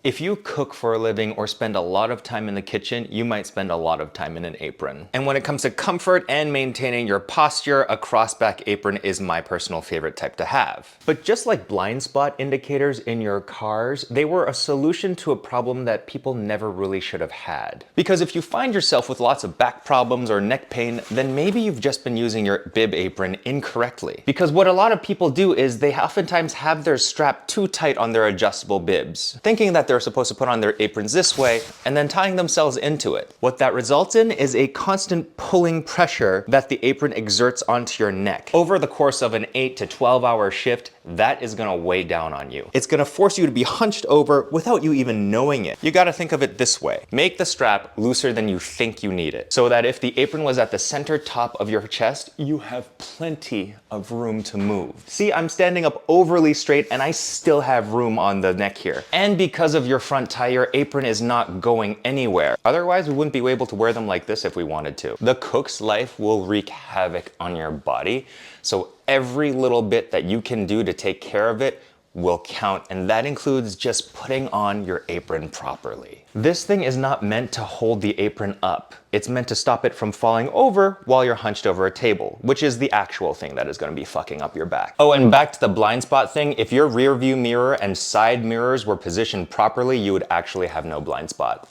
If you cook for a living or spend a lot of time in the kitchen, you might spend a lot of time in an apron. And when it comes to comfort and maintaining your posture, a crossback apron is my personal favorite type to have. But just like blind spot indicators in your cars, they were a solution to a problem that people never really should have had. Because if you find yourself with lots of back problems or neck pain, then maybe you've just been using your bib apron incorrectly. Because what a lot of people do is they oftentimes have their strap too tight on their adjustable bibs, thinking that they're supposed to put on their aprons this way and then tying themselves into it. What that results in is a constant pulling pressure that the apron exerts onto your neck. Over the course of an 8 to 12 hour shift, that is gonna weigh down on you. It's gonna force you to be hunched over without you even knowing it. You gotta think of it this way. Make the strap looser than you think you need it, so that if the apron was at the center top of your chest, you have plenty of room to move. See, I'm standing up overly straight and I still have room on the neck here. And because of your front tie, your apron is not going anywhere. Otherwise, we wouldn't be able to wear them like this if we wanted to. The cook's life will wreak havoc on your body, so every little bit that you can do to take care of it will count, and that includes just putting on your apron properly. This thing is not meant to hold the apron up. It's meant to stop it from falling over while you're hunched over a table, which is the actual thing that is going to be fucking up your back. Oh, and back to the blind spot thing, if your rear view mirror and side mirrors were positioned properly, you would actually have no blind spot.